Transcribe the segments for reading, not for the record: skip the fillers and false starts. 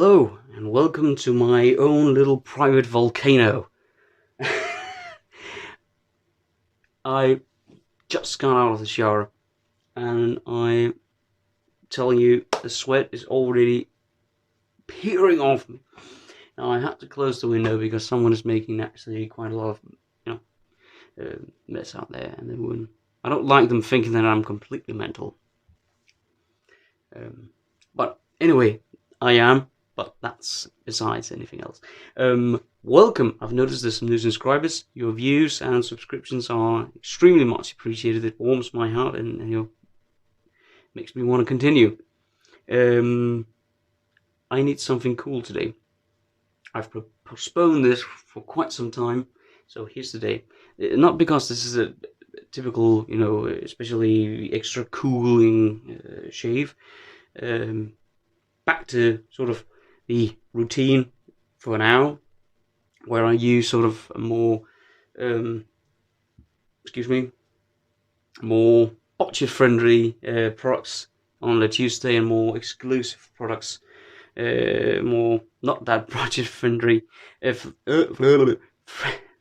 Hello, and welcome to my own little private volcano. I just got out of the shower, and I'm telling you, the sweat is already peering off me. Now, I had to close the window because someone is making actually quite a lot of, mess out there, and I don't like them thinking that I'm completely mental. But anyway, I am. But that's besides anything else. Welcome. I've noticed there's some new subscribers. Your views and subscriptions are extremely much appreciated. It warms my heart and makes me want to continue. I need something cool today. I've postponed this for quite some time, so here's the day. Not because this is a typical, especially extra cooling shave. Back to sort of the routine for now, where I use sort of a more, more budget-friendly products on the Tuesday, and more exclusive products, more not that budget-friendly,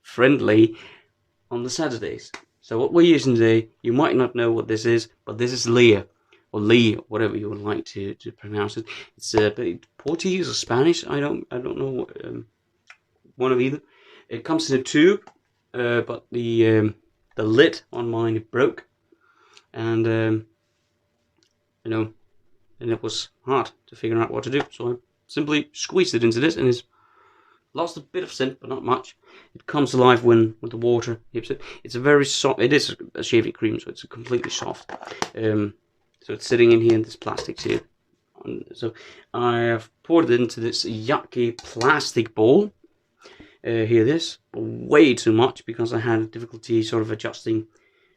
friendly on the Saturdays. So what we're using today, you might not know what this is, but this is Leah. Or Lee, whatever you would like to pronounce it. It's Portuguese or Spanish. I don't know. One of either. It comes in a tube, but the lid on mine broke, and and it was hard to figure out what to do. So I simply squeezed it into this, and it's lost a bit of scent, but not much. It comes alive when the water hits it. It's a very soft. It is a shaving cream, so it's completely soft. So it's sitting in here in this plastic here. So I have poured it into this yucky plastic bowl. Here this, way too much because I had difficulty sort of adjusting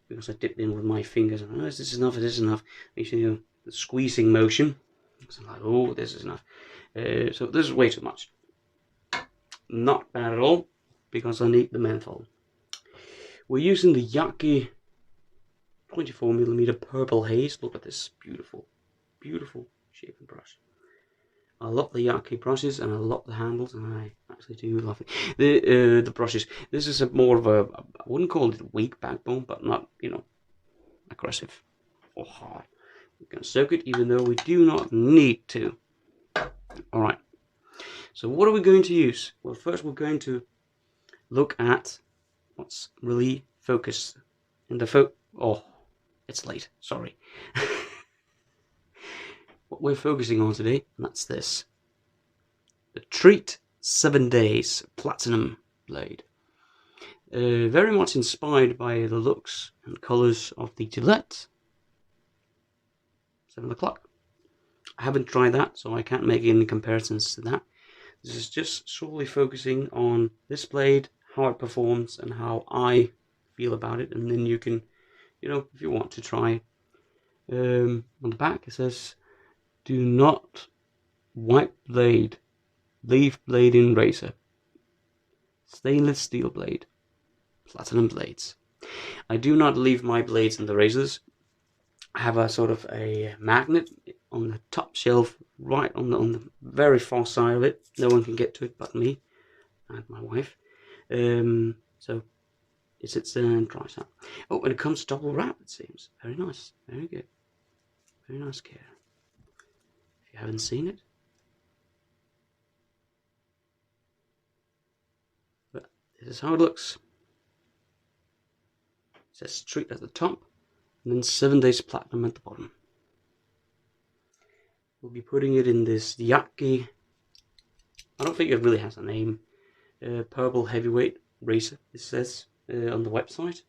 because I dipped in with my fingers. And, is this enough? Is this enough? Make sure the squeezing motion. So I'm like, oh, this is enough. So this is way too much. Not bad at all because I need the menthol. We're using the yucky 24mm purple haze. Look at this beautiful, beautiful shaving brush. I love the yucky brushes, and I love the handles, and I actually do love it. The brushes. This is more of a, I wouldn't call it weak backbone, but not aggressive or hard. We can soak it, even though we do not need to. All right. So what are we going to use? Well, first we're going to look at what's really focused in the it's late, sorry. What we're focusing on today, and that's this. The Treet 7 Days Platinum Blade. Very much inspired by the looks and colours of the Gillette 7 o'clock. I haven't tried that, so I can't make any comparisons to that. This is just solely focusing on this blade, how it performs, and how I feel about it, and then you can, if you want to try. On the back it says, do not wipe blade, leave blade in razor. Stainless steel blade, platinum blades. I do not leave my blades in the razors. I have a sort of a magnet on the top shelf, right on the very far side of it. No one can get to it but me and my wife. So it sits there and dries out. Oh, and it comes double wrap, it seems. Very nice. Very good. Very nice care. If you haven't seen it. But this is how it looks. It says Treet at the top, and then 7 Days Platinum at the bottom. We'll be putting it in this yucky, I don't think it really has a name, purple heavyweight razor, it says on the website.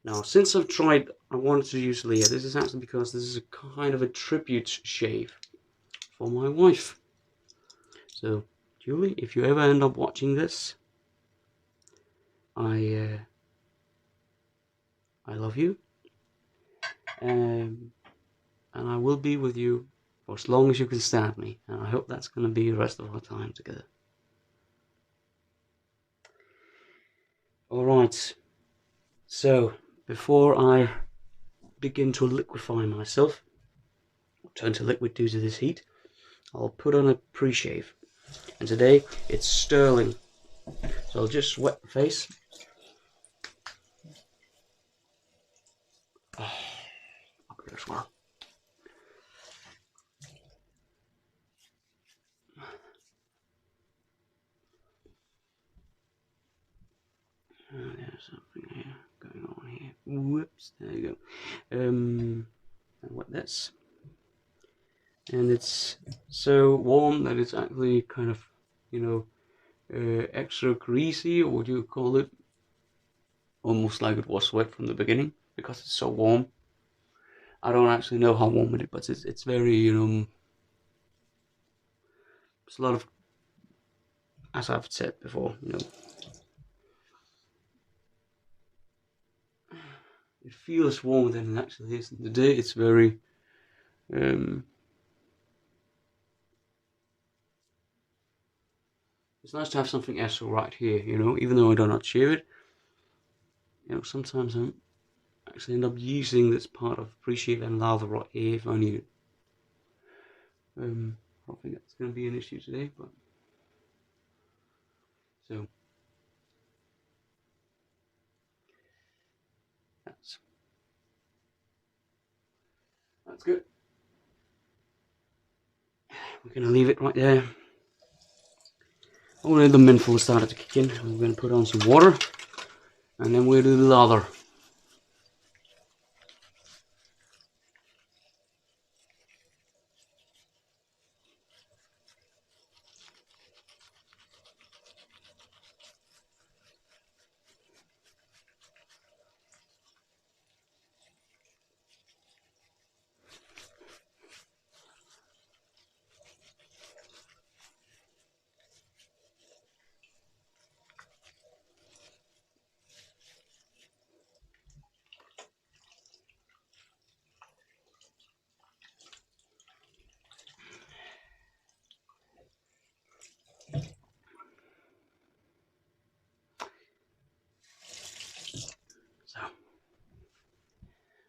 Now, since I've tried, I wanted to use Leah. This is actually because this is a kind of a tribute shave for my wife. So, Julie, if you ever end up watching this, I love you, and I will be with you for as long as you can stand me, and I hope that's going to be the rest of our time together. Alright, so before I begin to liquefy myself, or turn to liquid due to this heat, I'll put on a pre-shave. And today it's sterling. So I'll just wet the face. Oh, look at this one. There's something here going on here. Whoops, there you go. And what this? And it's so warm that it's actually kind of, you know, extra greasy, or what do you call it? Almost like it was wet from the beginning because it's so warm. I don't actually know how warm it is, but it's very, you know, it's a lot of, as I've said before, you know, it feels warmer than it actually is. And today it's very, it's nice to have something extra right here, you know, even though I do not shave it. You know, sometimes I actually end up using this part of pre-shave and lather right here if I need it. I don't think that's going to be an issue today, but so that's good. We're going to leave it right there. Only the menthol started to kick in. We're going to put on some water, and then we'll do the lather. So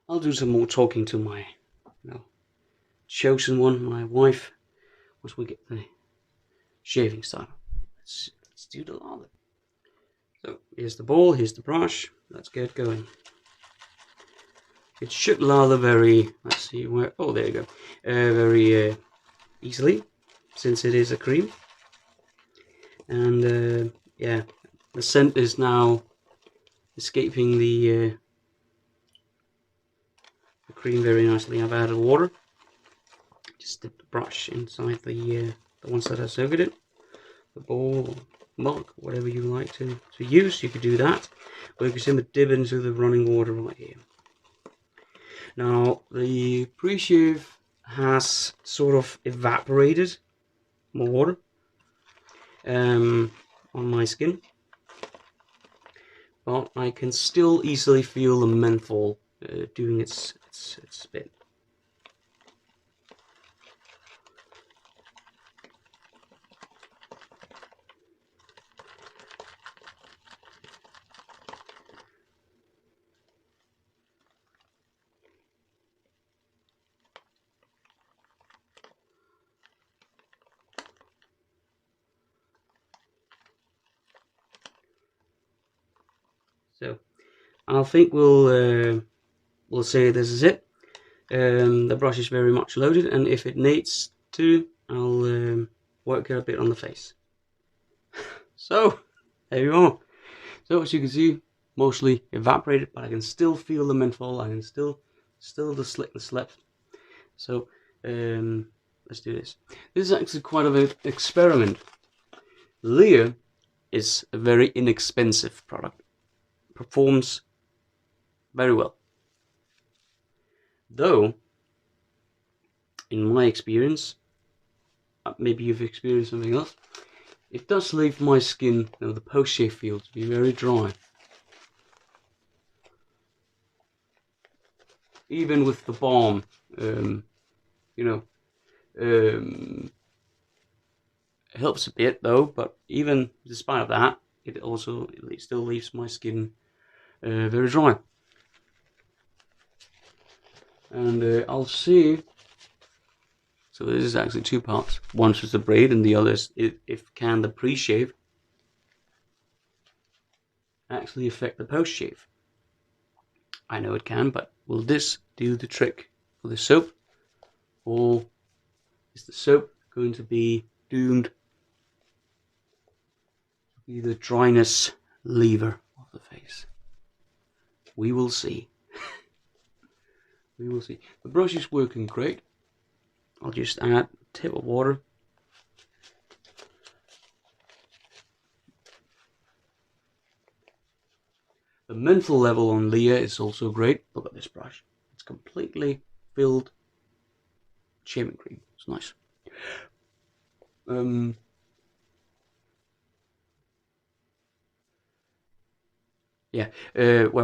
I'll do some more talking to my, you know, chosen one, my wife, once we get the shaving started. Let's do the lather. So here's the ball, here's the brush. Let's get going. It should lather very, let's see where, oh there you go, very easily, since it is a cream. And yeah, the scent is now escaping the cream very nicely. I've added water. Just dip the brush inside the ones that I soaked it, the bowl, mug, whatever you like to use. You could do that, or you could simply dip into the running water right here. Now the pre-shave has sort of evaporated more water on my skin, but I can still easily feel the menthol doing its bit. So I think we'll say this is it. The brush is very much loaded, and if it needs to, I'll work it a bit on the face. So there you are. So as you can see, mostly evaporated, but I can still feel the menthol. I can still the slickness left. So let's do this. This is actually quite of an experiment. Lear is a very inexpensive product. Performs very well. Though, in my experience, maybe you've experienced something else, it does leave my skin, you know, the post-shave field, to be very dry. Even with the balm, you know, it helps a bit though, but even despite of that, it still leaves my skin very dry. And I'll see So this is actually two parts. One's just the braid, and the other is if can the pre-shave actually affect the post-shave. I know it can, but will this do the trick for the soap, or is the soap going to be doomed to be the dryness lever of the face? We will see. We will see. The brush is working great. I'll just add a tip of water. The menthol level on Leah is also great. Look at this brush. It's completely filled shaving cream. It's nice. Where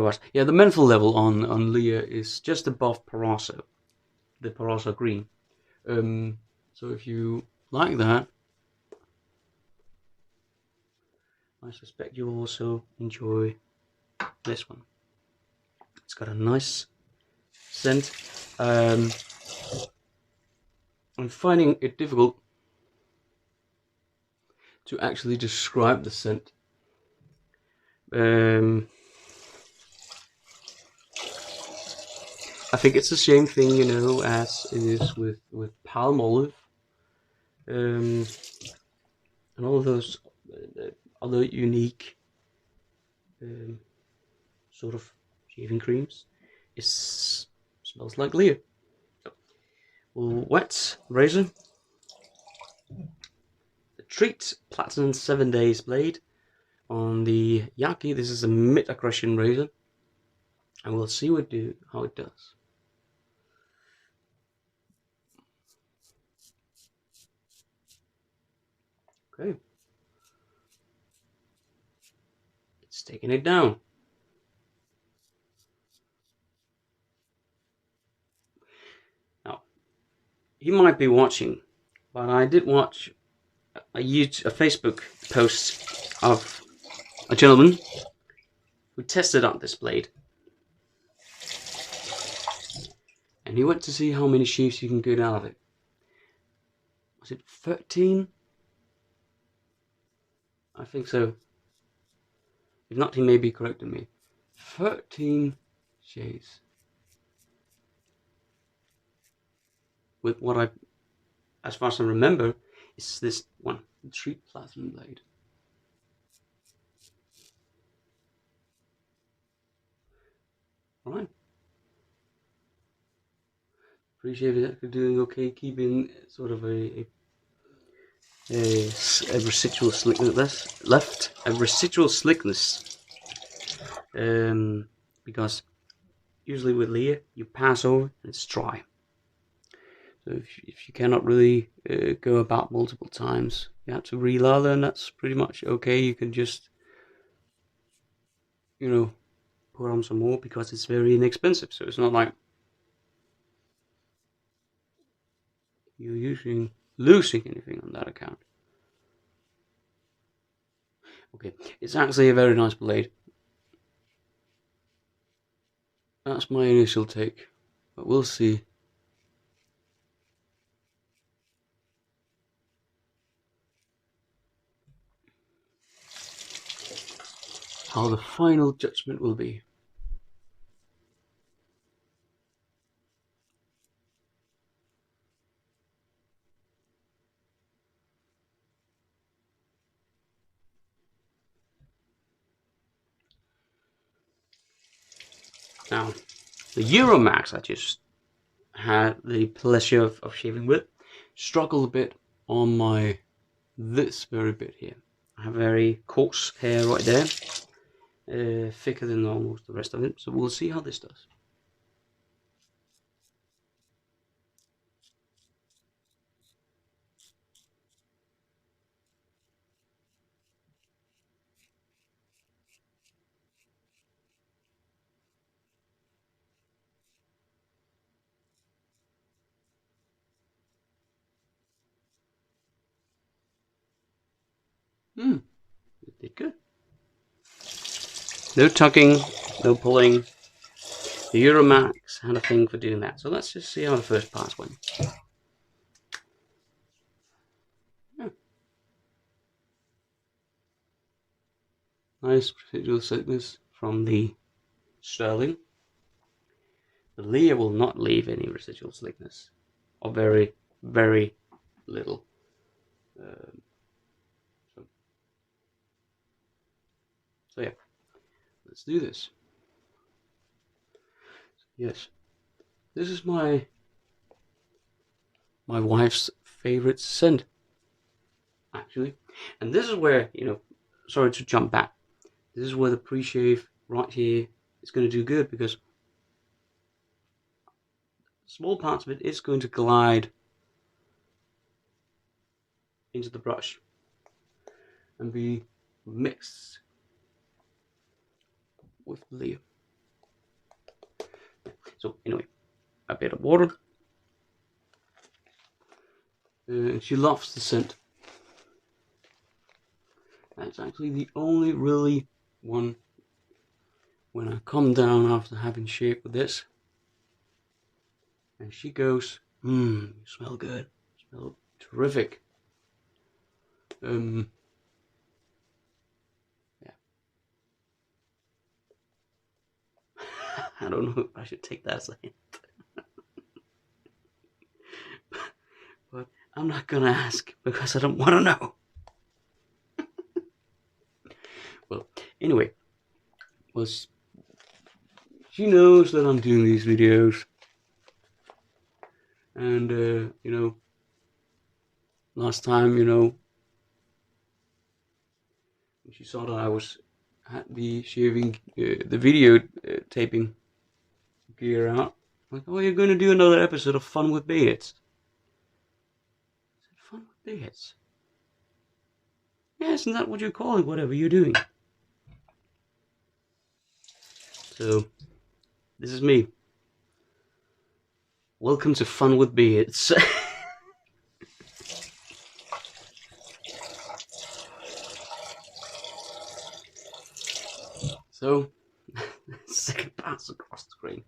was? Yeah, the menthol level on Leah is just above Paraso, the Paraso green. So if you like that, I suspect you'll also enjoy this one. It's got a nice scent. I'm finding it difficult to actually describe the scent. I think it's the same thing, you know, as it is with palm olive, and all of those other unique sort of shaving creams. It smells like Leah. So we'll wet razor. The Treet Platinum 7 Days blade on the Yaki. This is a mid-aggression razor, and we'll see how it does. Okay, it's taking it down. Now, you might be watching, but I did watch a Facebook post of a gentleman who tested out this blade, and he went to see how many sheaves you can get out of it. Was it 13? I think so. If not, he may be correcting me. 13 shaves. With what I, as far as I remember, is this one, the Treet Platinum blade. Alright. Appreciate it. Doing okay, keeping sort of a residual slickness left, a residual slickness, because usually with Leah you pass over and it's dry. So if you cannot really go about multiple times, you have to relather, and that's pretty much okay. You can just, you know, put on some more because it's very inexpensive. So it's not like you're losing anything on that account. Okay, it's actually a very nice blade. That's my initial take, but we'll see. How the final judgment will be. Now, the Euromax I just had the pleasure of shaving with struggled a bit on this very bit here. I have very coarse hair right there, thicker than almost the rest of it, so we'll see how this does. It did good. No tucking, no pulling. The Euromax had a thing for doing that, so let's just see how the first pass went. Nice residual thickness from the sterling. The Lear will not leave any residual slickness, or very, very little. So yeah, let's do this. Yes, this is my wife's favorite scent, actually, and this is where, you know, sorry to jump back. This is where the pre-shave right here is going to do good, because small parts of it is going to glide into the brush and be mixed with the Lear. So anyway, a bit of water. She loves the scent. That's actually the only really one when I come down after having shaved with this. And she goes, you smell good. You smell terrific. Yeah. I don't know if I should take that as a hint. But I'm not gonna ask because I don't want to know. Well, anyway, she knows that I'm doing these videos, and you know, last time, you know, she saw that I was at the shaving, the video taping gear out. Like, oh, you're going to do another episode of Fun with Beards. I said, Fun with Beards? Yeah, isn't that what you're calling whatever you're doing? So, this is me. Welcome to Fun with Beards. So, second pass across the screen.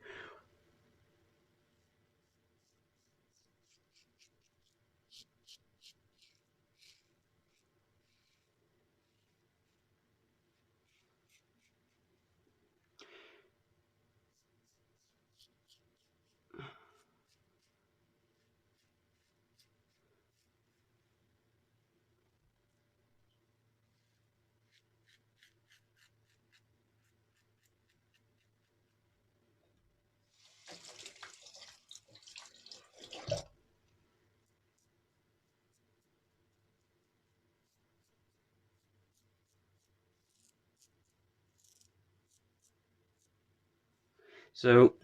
So,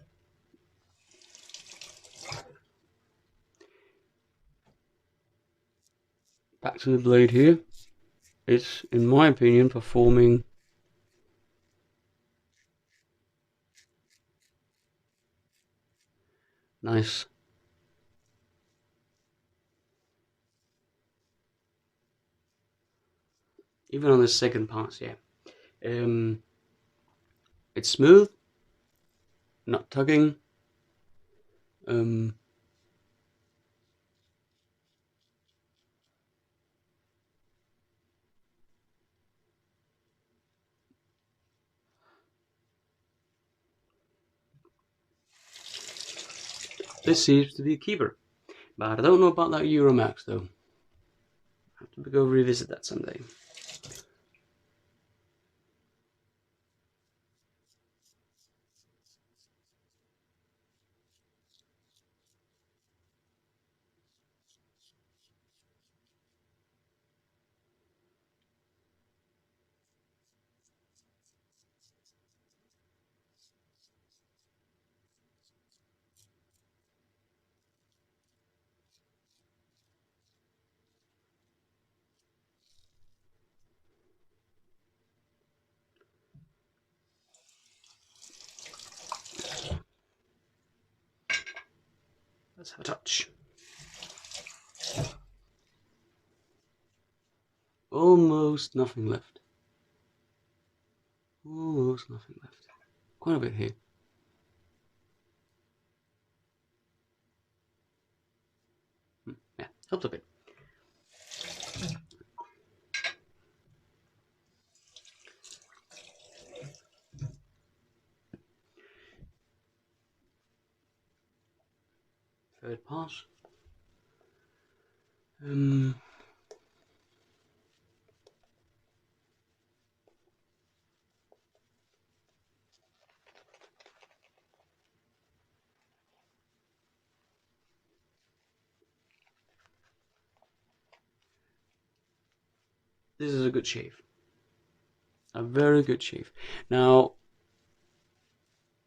back to the blade here. It's, in my opinion, performing nice. Even on the second pass, yeah. It's smooth, not tugging. This seems to be a keeper. But I don't know about that Euromax though. I have to go revisit that someday. Let's have a touch. Almost nothing left. Almost nothing left. Quite a bit here. Yeah, helps a bit. third pass. This is a good shave. A very good shave. Now,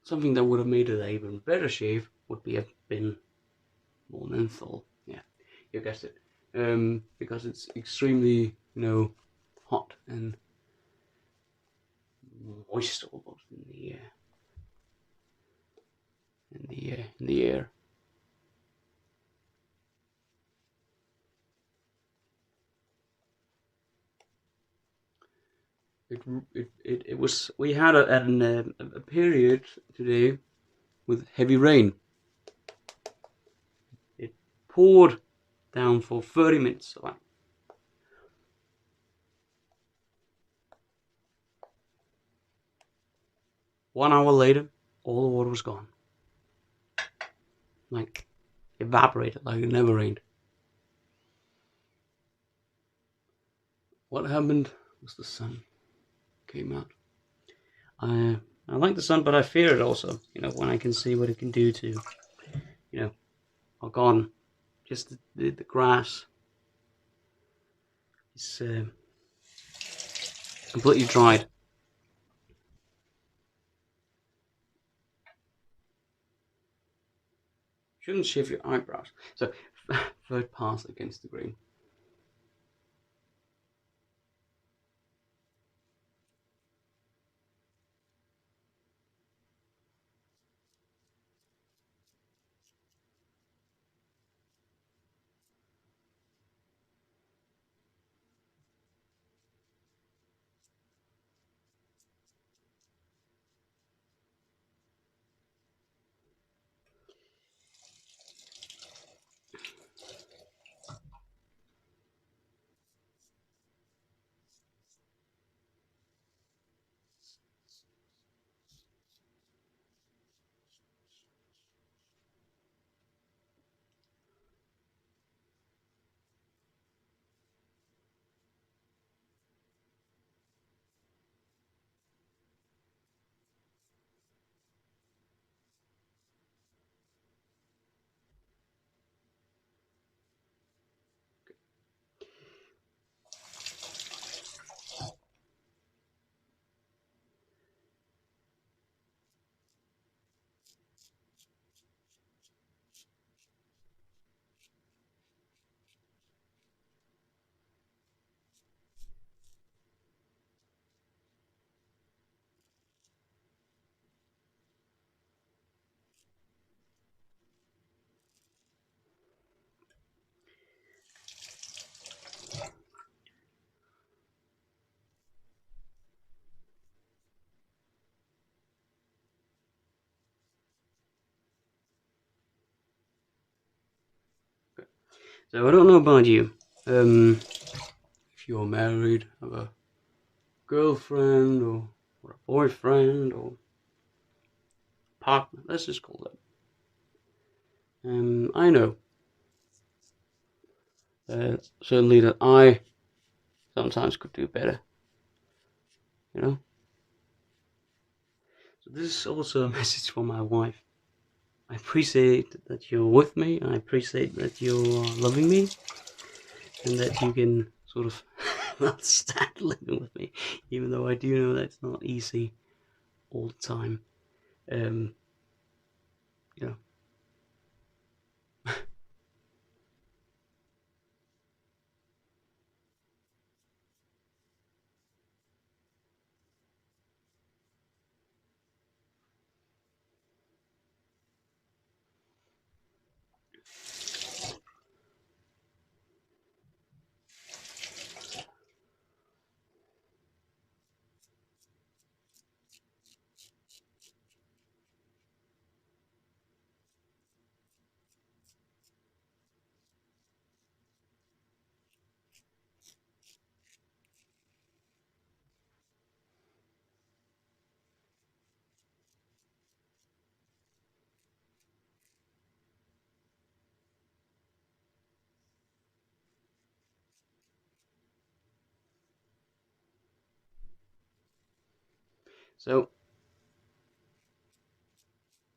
something that would have made it an even better shave would be have been more menthol. Yeah, you guessed it. Because it's extremely, hot and moist almost in the air. It was, we had a period today with heavy rain. It poured down for 30 minutes. So 1 hour later, all the water was gone. Like, evaporated, like it never rained. What happened was the sun came out. I like the sun, but I fear it also. When I can see what it can do to, our garden. Just the grass is completely dried. Shouldn't shave your eyebrows. So, third pass against the green. So I don't know about you. If you're married, have a girlfriend or a boyfriend or partner, let's just call it. I know certainly that I sometimes could do better. So this is also a message for my wife. I appreciate that you're with me. I appreciate that you're loving me, and that you can sort of not stand living with me, even though I do know that it's not easy all the time. Um, you know. So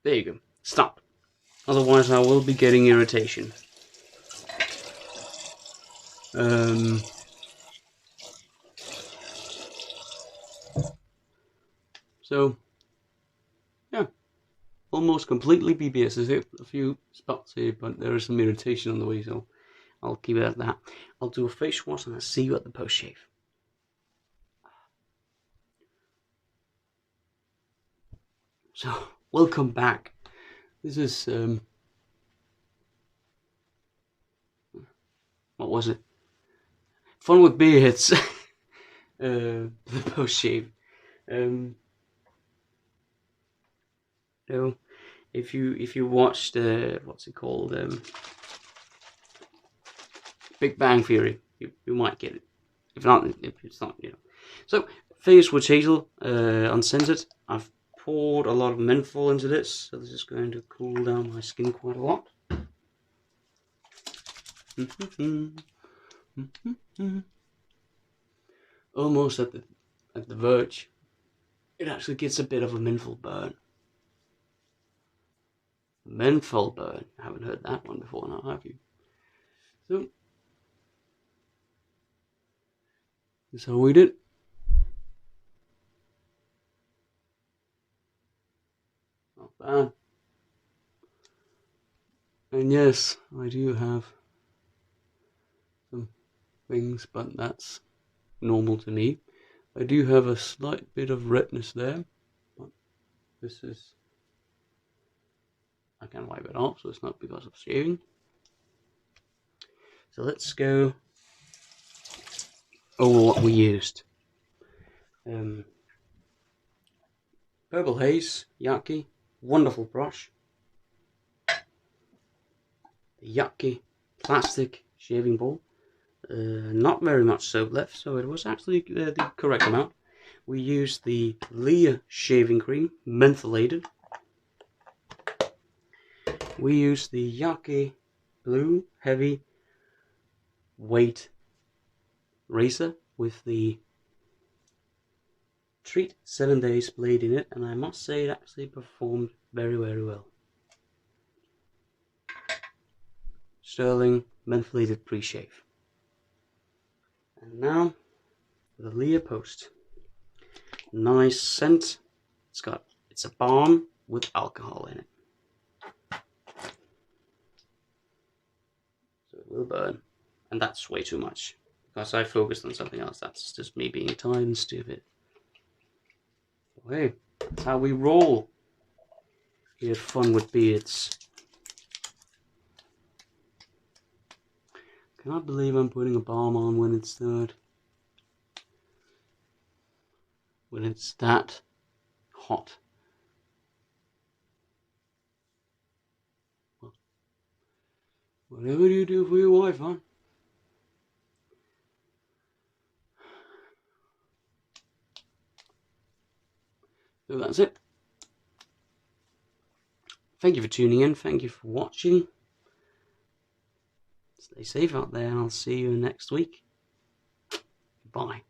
there you go. Stop. Otherwise I will be getting irritation. So yeah, almost completely BBS. There's a few spots here, but there is some irritation on the way, so I'll keep it at that. I'll do a face wash and I'll see you at the post shave. So welcome back. This is what was it? Fun with beards. The post shave. You know, if you watched what's it called, Big Bang Theory, you might get it. If not, if it's not, you know. So face with hazel, unscented. I've poured a lot of menthol into this, so this is going to cool down my skin quite a lot. Almost at the verge. It actually gets a bit of a menthol burn. Menthol burn. I haven't heard that one before now, have you? So this is how we did. Not bad. And yes, I do have some things, but that's normal to me. I do have a slight bit of redness there, but this is, I can wipe it off, so it's not because of shaving. So let's go over what we used. Purple Haze, Yaki, wonderful brush. The Yaki plastic shaving ball. Not very much soap left, so it was actually the correct amount. We used the Leah shaving cream, mentholated. We used the Yaki blue heavy weight razor with the Treet 7 Days blade in it, and I must say it actually performed very, very well. Sterling mentholated pre-shave. And now the Leah Post. Nice scent. It's a balm with alcohol in it. So it will burn. And that's way too much. Because I focused on something else. That's just me being tired and stupid. Okay, that's how we roll. We had fun with beards. Cannot believe I'm putting a balm on when it's that hot. Whatever do you do for your wife, huh? So that's it. Thank you for tuning in. Thank you for watching. Stay safe out there, and I'll see you next week. Bye.